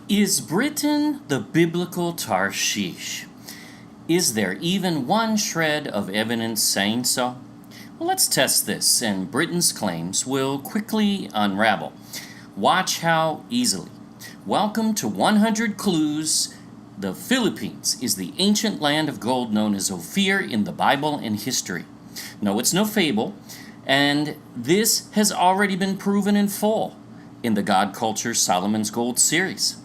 Is Britain the biblical Tarshish? Is there even one shred of evidence saying so? Well, let's test this, and Britain's claims will quickly unravel. Watch how easily. Welcome to 100 Clues. The Philippines is the ancient land of gold known as Ophir in the Bible and history. No, it's no fable, and this has already been proven in full in the God Culture Solomon's Gold series.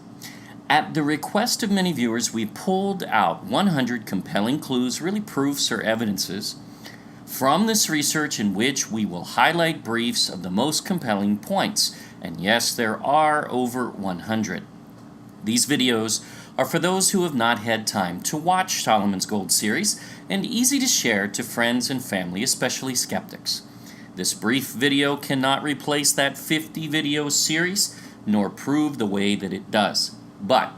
At the request of many viewers, we pulled out 100 compelling clues, really proofs or evidences, from this research in which we will highlight briefs of the most compelling points. And yes, there are over 100. These videos are for those who have not had time to watch Solomon's Gold series and easy to share to friends and family, especially skeptics. This brief video cannot replace that 50 video series, nor prove the way that it does. But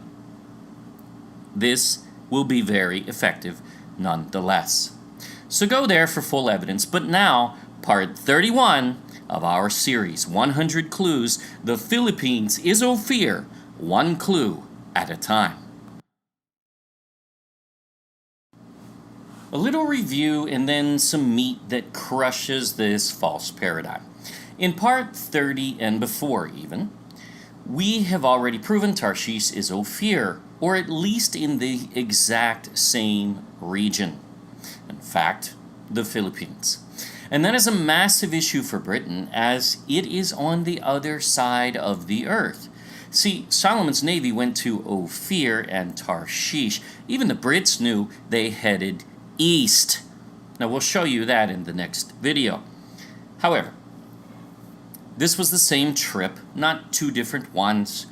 this will be very effective nonetheless. So go there for full evidence. But now, part 31 of our series, 100 Clues, the Philippines is Ophir, one clue at a time. A little review and then some meat that crushes this false paradigm. In part 30 and before even, we have already proven Tarshish is Ophir, or at least in the exact same region. In fact, the Philippines. And that is a massive issue for Britain, as it is on the other side of the earth. See, Solomon's navy went to Ophir and Tarshish. Even the Brits knew they headed east. Now we'll show you that in the next video. However, this was the same trip, not two different ones.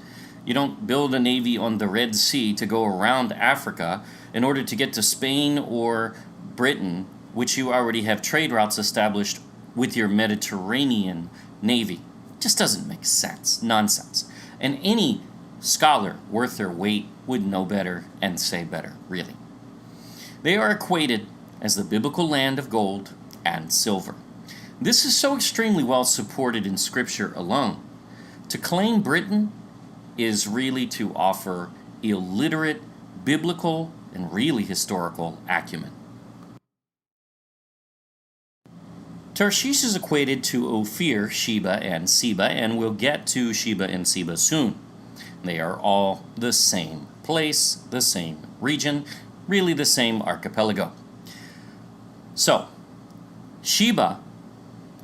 You don't build a navy on the Red Sea to go around Africa in order to get to Spain or Britain, which you already have trade routes established with your Mediterranean navy. It just doesn't make sense. Nonsense. And any scholar worth their weight would know better and say better, really. They are equated as the biblical land of gold and silver. This is so extremely well supported in Scripture alone. To claim Britain is really to offer illiterate, biblical, and really historical acumen. Tarshish is equated to Ophir, Sheba, and Sheba, and we'll get to Sheba and Sheba soon. They are all the same place, the same region, really the same archipelago. So, Sheba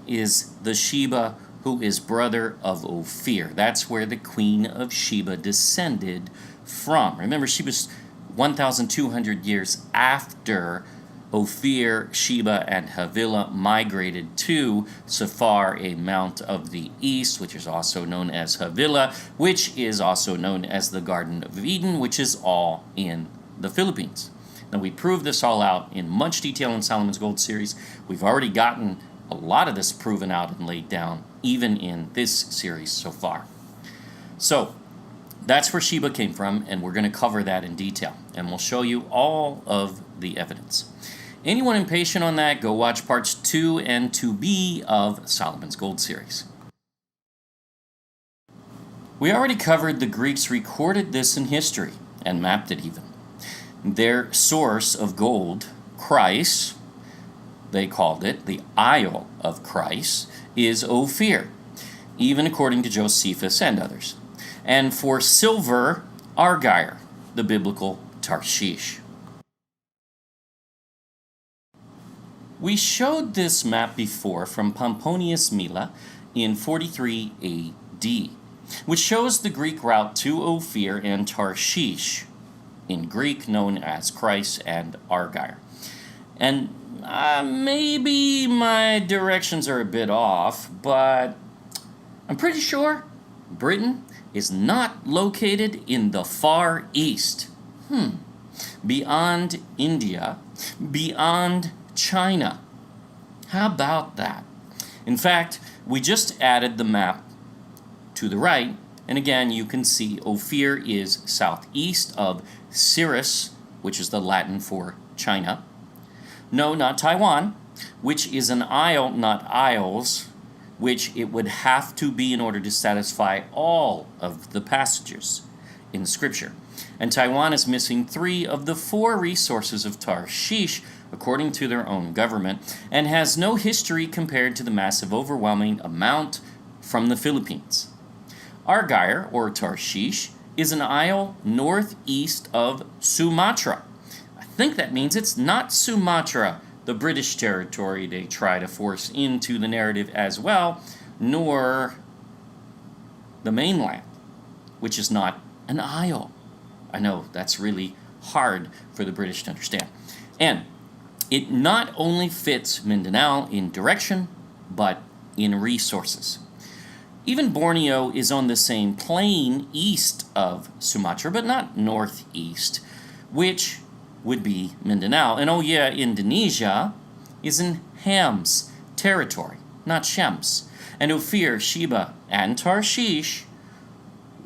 is the Sheba who is brother of Ophir. That's where the Queen of Sheba descended from. Remember, Sheba's 1,200 years after Ophir, Sheba, and Havilah migrated to Ophir, a mount of the east, which is also known as Havilah, which is also known as the Garden of Eden, which is all in the Philippines. Now, we proved this all out in much detail in Solomon's Gold series. We've already gotten a lot of this proven out and laid down, even in this series so far. So, that's where Sheba came from, and we're going to cover that in detail. And we'll show you all of the evidence. Anyone impatient on that, go watch parts 2 and 2b of Solomon's Gold series. We already covered the Greeks recorded this in history, and mapped it even. Their source of gold, Christ, they called it the Isle of Christ, is Ophir, even according to Josephus and others. And for silver, Argyle, the biblical Tarshish. We showed this map before from Pomponius Mela in 43 AD, which shows the Greek route to Ophir and Tarshish, in Greek known as Christ and Argyle. And maybe my directions are a bit off, but I'm pretty sure Britain is not located in the Far East. Beyond India, beyond China. How about that? In fact, we just added the map to the right, and again you can see Ophir is southeast of Cirrus, which is the Latin for China. No, not Taiwan, which is an isle, not isles, which it would have to be in order to satisfy all of the passages. in Scripture. And Taiwan is missing 3 of the 4 resources of Tarshish, according to their own government, and has no history compared to the massive overwhelming amount from the Philippines. Argyre, or Tarshish, is an isle northeast of Sumatra. I think that means it's not Sumatra, the British territory they try to force into the narrative as well, nor the mainland, which is not an isle. I know that's really hard for the British to understand. And it not only fits Mindanao in direction, but in resources. Even Borneo is on the same plane east of Sumatra, but not northeast, which would be Mindanao. And oh yeah, Indonesia is in Ham's territory, not Shem's. And Ophir, Sheba, and Tarshish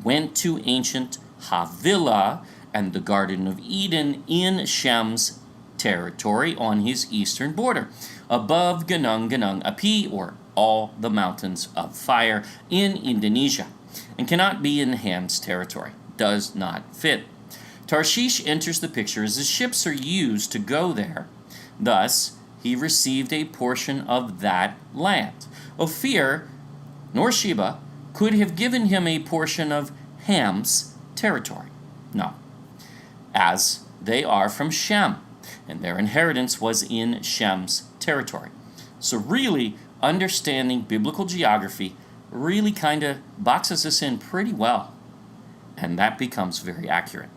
went to ancient Havilah and the Garden of Eden in Shem's territory on his eastern border, above Gunung Gunung Api, or all the mountains of fire, in Indonesia, and cannot be in Ham's territory. Does not fit. Tarshish enters the picture as the ships are used to go there. Thus, he received a portion of that land. Ophir, nor Sheba, could have given him a portion of Ham's territory. No, as they are from Shem, and their inheritance was in Shem's territory. So really, understanding biblical geography really kind of boxes us in pretty well, and that becomes very accurate.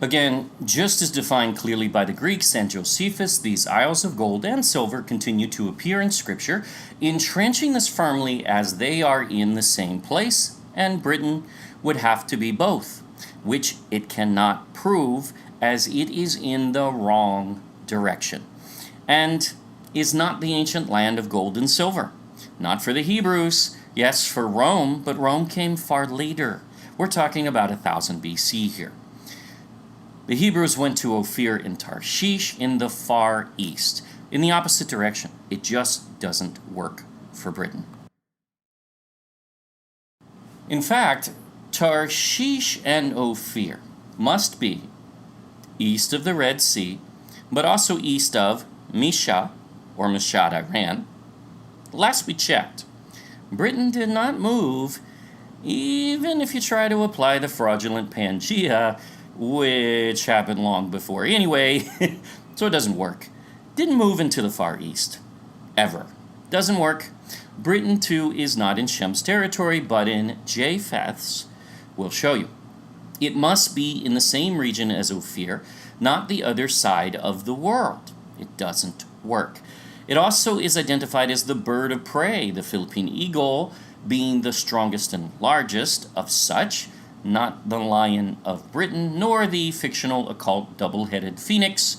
Again, just as defined clearly by the Greeks and Josephus, these isles of gold and silver continue to appear in Scripture, entrenching us firmly as they are in the same place, and Britain would have to be both, which it cannot prove as it is in the wrong direction, and is not the ancient land of gold and silver. Not for the Hebrews, yes, for Rome, but Rome came far later. We're talking about 1000 BC here. The Hebrews went to Ophir and Tarshish in the far east, in the opposite direction. It just doesn't work for Britain. In fact, Tarshish and Ophir must be east of the Red Sea, but also east of Mesha, or Mashhad, Iran. Last we checked, Britain did not move, even if you try to apply the fraudulent Pangea, which happened long before anyway, so it doesn't work. Didn't move into the Far East, ever. Doesn't work. Britain too is not in Shem's territory, but in Japheth's. We'll show you. It must be in the same region as Ophir, not the other side of the world. It doesn't work. It also is identified as the bird of prey, the Philippine eagle being the strongest and largest of such, not the lion of Britain, nor the fictional occult double-headed phoenix,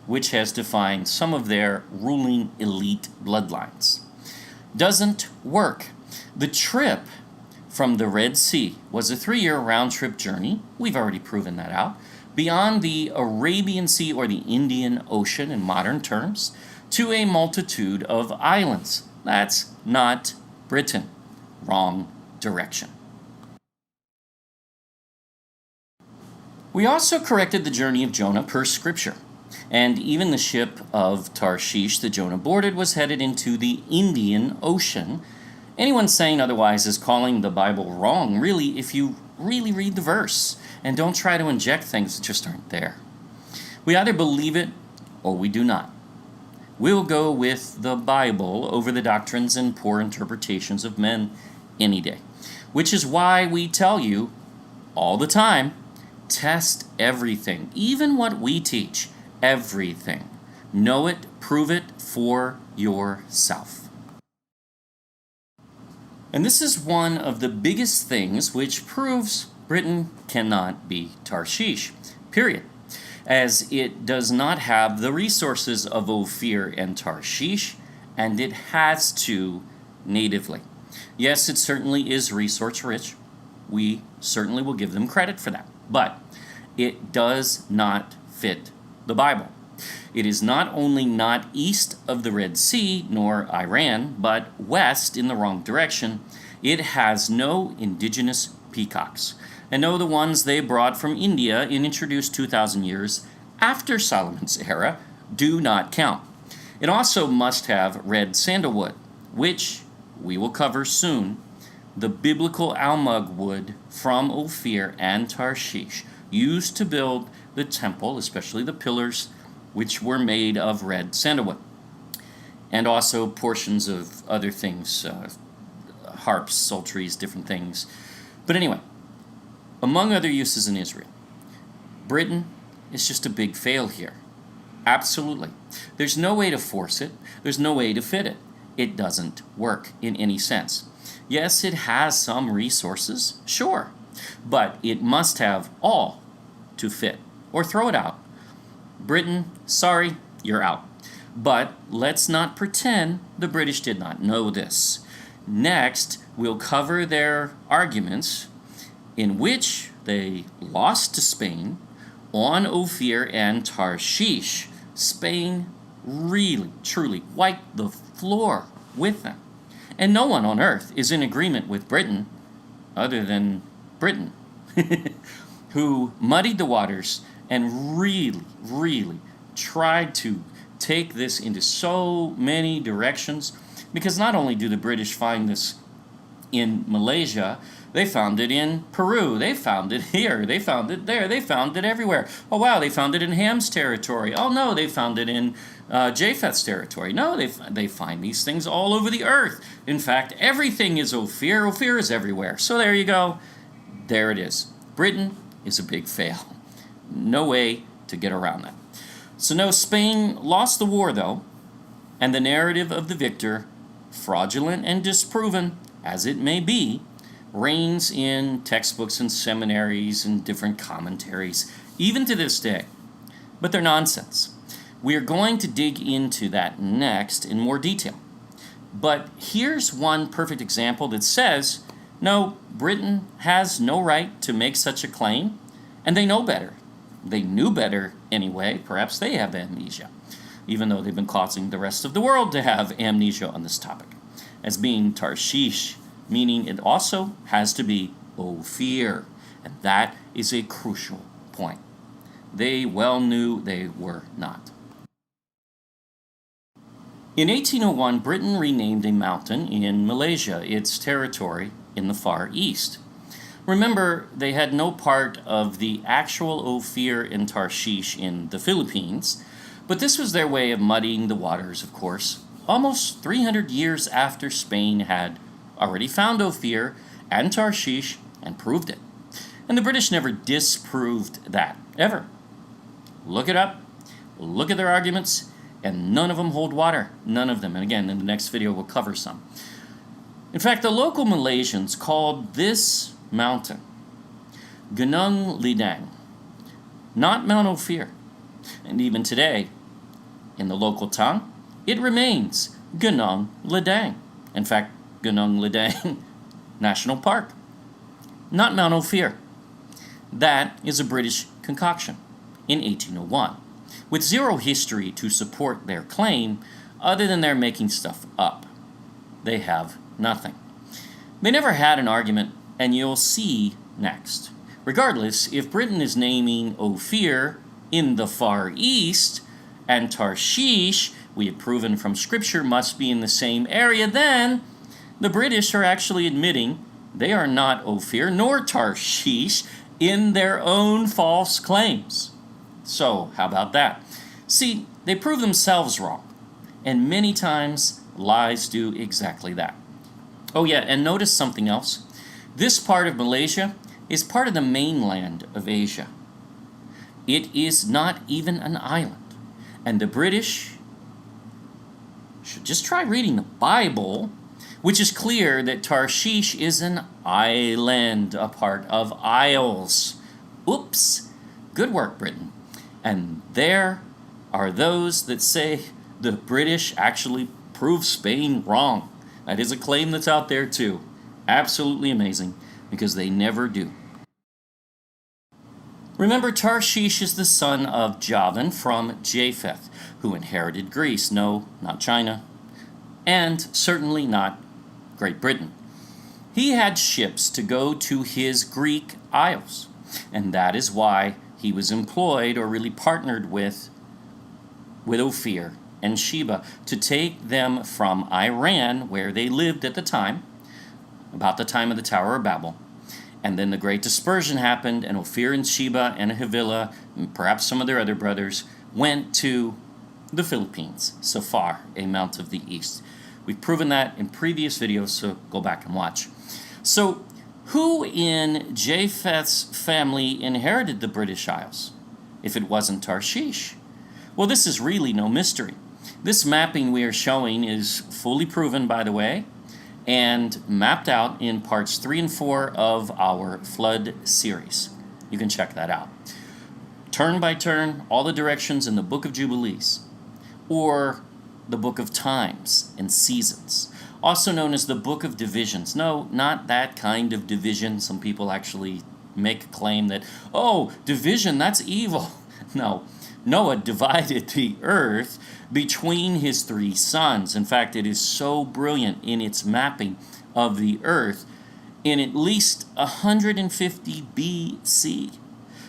which has defined some of their ruling elite bloodlines. Doesn't work. The trip from the Red Sea was a 3-year round-trip journey. We've already proven that out. Beyond the Arabian Sea, or the Indian Ocean in modern terms, to a multitude of islands. That's not Britain. Wrong direction. We also corrected the journey of Jonah per Scripture, and even the ship of Tarshish that Jonah boarded was headed into the Indian Ocean. Anyone saying otherwise is calling the Bible wrong, really, if you really read the verse, and don't try to inject things that just aren't there. We either believe it or we do not. We'll go with the Bible over the doctrines and poor interpretations of men any day, which is why we tell you all the time, test everything, even what we teach, everything. Know it, prove it for yourself. And this is one of the biggest things which proves Britain cannot be Tarshish, period, as it does not have the resources of Ophir and Tarshish, and it has to natively. Yes, it certainly is resource rich. We certainly will give them credit for that. But it does not fit the Bible. It is not only not east of the Red Sea, nor Iran, but west in the wrong direction, It has no indigenous peacocks. And no, the ones they brought from India and introduced 2,000 years after Solomon's era do not count. It also must have red sandalwood, which we will cover soon, the biblical almug wood from Ophir and Tarshish, used to build the temple, especially the pillars, which were made of red sandalwood. And also portions of other things, harps, psalteries, different things. But anyway, among other uses in Israel, Britain is just a big fail here. Absolutely. There's no way to force it. There's no way to fit it. It doesn't work in any sense. Yes, it has some resources, sure, but it must have all to fit, or throw it out. Britain, sorry, you're out. But let's not pretend the British did not know this. Next, we'll cover their arguments in which they lost to Spain on Ophir and Tarshish. Spain really, truly wiped the floor with them. And no one on earth is in agreement with Britain, other than Britain, who muddied the waters and really, really tried to take this into so many directions. Because not only do the British find this in Malaysia, they found it in Peru, they found it here, they found it there, they found it everywhere. Oh wow, they found it in Ham's territory. Oh no, they found it in Japheth's territory. No, they find these things all over the earth. In fact, everything is Ophir. Ophir is everywhere. So there you go. There it is. Britain is a big fail. No way to get around that. So no, Spain lost the war though, and the narrative of the victor, fraudulent and disproven as it may be, reigns in textbooks and seminaries and different commentaries, even to this day. But they're nonsense. We are going to dig into that next in more detail. But here's one perfect example that says, no, Britain has no right to make such a claim, and they know better. They knew better anyway. Perhaps they have amnesia, even though they've been causing the rest of the world to have amnesia on this topic, as being Tarshish, meaning it also has to be Ophir, and that is a crucial point. They well knew they were not. In 1801, Britain renamed a mountain in Malaysia, its territory in the Far East. Remember, they had no part of the actual Ophir and Tarshish in the Philippines, but this was their way of muddying the waters, of course, almost 300 years after Spain had already found Ophir and Tarshish and proved it. And the British never disproved that, ever. Look it up, look at their arguments, and none of them hold water. None of them. And again, in the next video, we'll cover some. In fact, the local Malaysians called this mountain Gunung Lidang, not Mount Ophir. And even today, in the local tongue, it remains Gunung Lidang. In fact, Gunung Lidang National Park, not Mount Ophir. That is a British concoction in 1801, with zero history to support their claim other than they're making stuff up. They have nothing. They never had an argument, and you'll see next. Regardless, if Britain is naming Ophir in the Far East and Tarshish, we have proven from Scripture, must be in the same area, then the British are actually admitting they are not Ophir nor Tarshish in their own false claims. So, how about that? See, they prove themselves wrong, and many times lies do exactly that. Oh yeah, and notice something else. This part of Malaysia is part of the mainland of Asia. It is not even an island, and the British should just try reading the Bible, which is clear that Tarshish is an island, a part of isles. Oops. Good work, Britain. And there are those that say the British actually proved Spain wrong. That is a claim that's out there too. Absolutely amazing, because they never do. Remember, Tarshish is the son of Javan from Japheth, who inherited Greece. No, not China, and certainly not Great Britain. He had ships to go to his Greek isles, and that is why he was employed or really partnered with Ophir and Sheba to take them from Iran, where they lived at the time, about the time of the Tower of Babel. And then the Great Dispersion happened, and Ophir and Sheba and Havilah, and perhaps some of their other brothers, went to the Philippines, so far, a mount of the east. We've proven that in previous videos, so go back and watch. So, who in Japheth's family inherited the British Isles, if it wasn't Tarshish? Well, this is really no mystery. This mapping we are showing is fully proven, by the way, and mapped out in parts 3 and 4 of our flood series. You can check that out. Turn by turn, all the directions in the Book of Jubilees, or the Book of Times and Seasons, also known as the Book of Divisions. No, not that kind of division. Some people actually make a claim that, oh, division, that's evil. No, Noah divided the earth between his 3 sons. In fact, it is so brilliant in its mapping of the earth in at least 150 BC.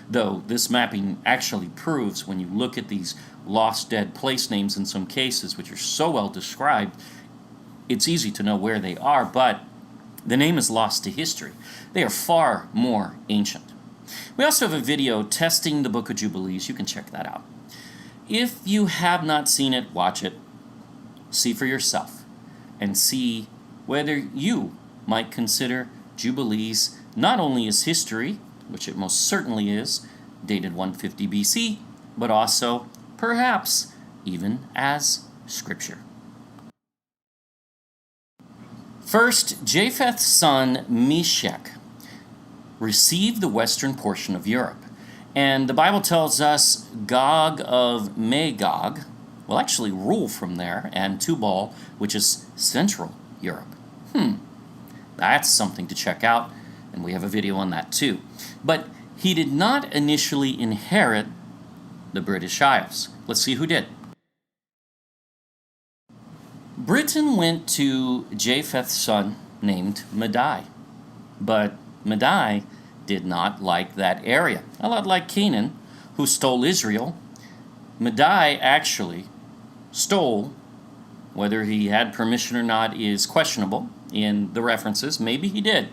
Though this mapping actually proves, when you look at these lost dead place names in some cases, which are so well described, it's easy to know where they are, but the name is lost to history. They are far more ancient. We also have a video testing the Book of Jubilees. You can check that out. If you have not seen it, watch it. See for yourself and see whether you might consider Jubilees not only as history, which it most certainly is, dated 150 BC, but also, perhaps, even as Scripture. First, Japheth's son Meshach received the western portion of Europe. And the Bible tells us Gog of Magog will actually rule from there, and Tubal, which is Central Europe. That's something to check out, and we have a video on that too. But he did not initially inherit the British Isles. Let's see who did. Britain went to Japheth's son named Madai, but Madai did not like that area. A lot like Canaan, who stole Israel. Madai actually stole, whether he had permission or not is questionable in the references. Maybe he did.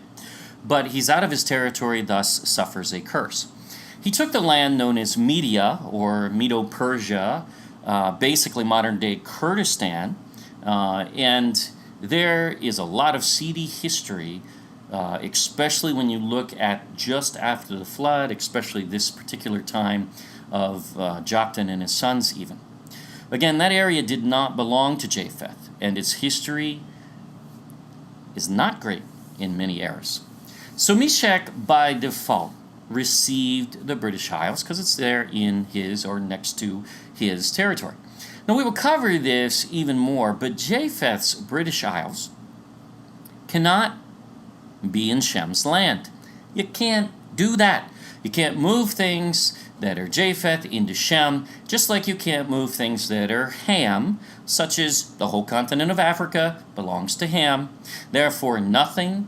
But he's out of his territory, thus suffers a curse. He took the land known as Media, or Medo-Persia, basically modern-day Kurdistan, and there is a lot of seedy history, especially when you look at just after the flood, especially this particular time of Joktan and his sons even. Again, that area did not belong to Japheth, and its history is not great in many eras. So Meshach, by default, received the British Isles because it's there in his or next to his territory. Now, we will cover this even more, but Japheth's British Isles cannot be in Shem's land. You can't do that. You can't move things that are Japheth into Shem, just like you can't move things that are Ham, such as the whole continent of Africa belongs to Ham. Therefore, nothing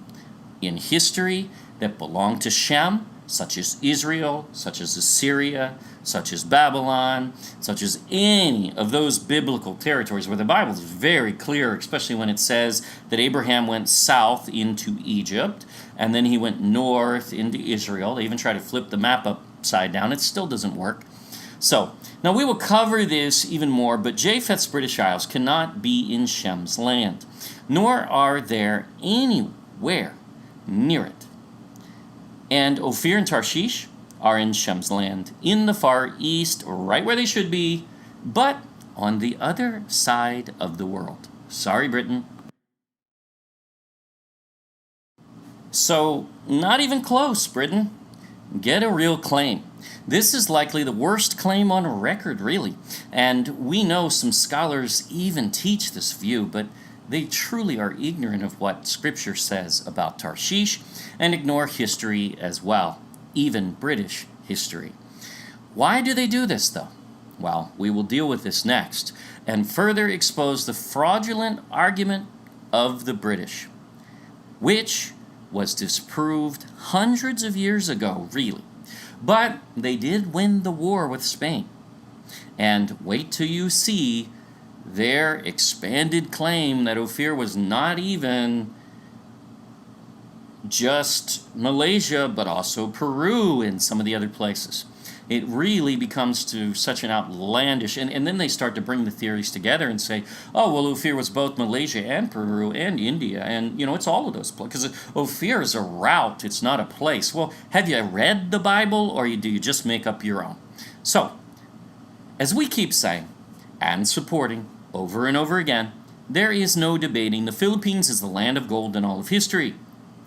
in history that belonged to Shem, such as Israel, such as Assyria, such as Babylon, such as any of those biblical territories where the Bible is very clear, especially when it says that Abraham went south into Egypt, and then he went north into Israel. They even try to flip the map upside down. It still doesn't work. So, now we will cover this even more, but Japheth's British Isles cannot be in Shem's land, nor are there anywhere near it. And Ophir and Tarshish are in Shem's land, in the far east, right where they should be, but on the other side of the world. Sorry, Britain. So, not even close, Britain. Get a real claim. This is likely the worst claim on record, really. And we know some scholars even teach this view, but they truly are ignorant of what Scripture says about Tarshish and ignore history as well, even British history. Why do they do this, though? Well, we will deal with this next and further expose the fraudulent argument of the British, which was disproved hundreds of years ago, really. But they did win the war with Spain. And wait till you see their expanded claim that Ophir was not even just Malaysia, but also Peru and some of the other places. It really becomes to such an outlandish, and then they start to bring the theories together and say, oh, well, Ophir was both Malaysia and Peru and India, and, it's all of those places, because Ophir is a route, it's not a place. Well, have you read the Bible, or do you just make up your own? So, as we keep saying, and supporting, over and over again, there is no debating the Philippines is the land of gold in all of history.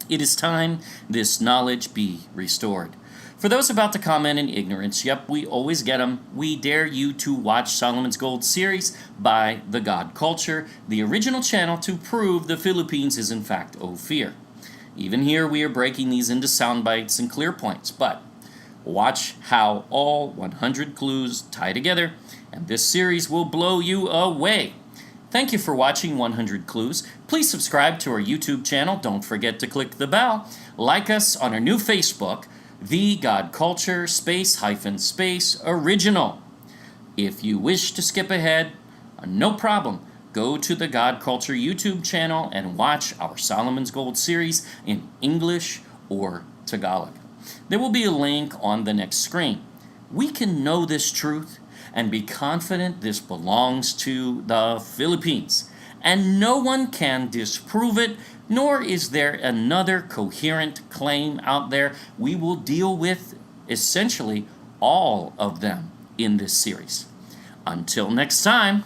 It is time this knowledge be restored. For those about to comment in ignorance, yep, we always get them. We dare you to watch Solomon's Gold series by The God Culture, the original channel to prove the Philippines is in fact Ophir. Even here we are breaking these into sound bites and clear points, but watch how all 100 clues tie together, and this series will blow you away. Thank you for watching 100 Clues. Please subscribe to our YouTube channel. Don't forget to click the bell. Like us on our new Facebook, The God Culture _space original. If you wish to skip ahead, no problem. Go to the God Culture YouTube channel and watch our Solomon's Gold series in English or Tagalog. There will be a link on the next screen. We can know this truth and be confident this belongs to the Philippines, and no one can disprove it, nor is there another coherent claim out there. We will deal with essentially all of them in this series. Until next time.